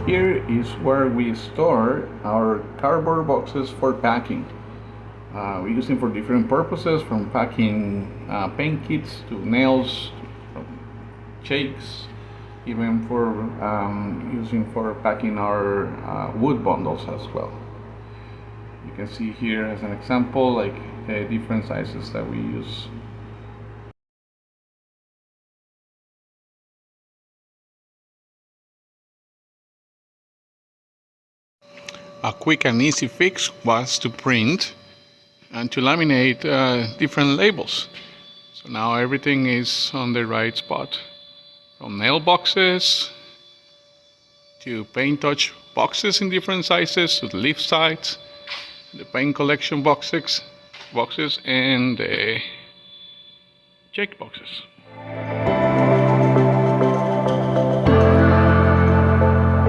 Here is where we store our cardboard boxes for packing. We use them for different purposes, from packing paint kits to nails, shakes, even for using for packing our wood bundles as well. You can see here as an example, like the different sizes that we use. A quick and easy fix was to print and to laminate different labels. So now everything is on the right spot. From nail boxes to paint touch boxes in different sizes, to the leaf sides, the paint collection boxes and the check boxes.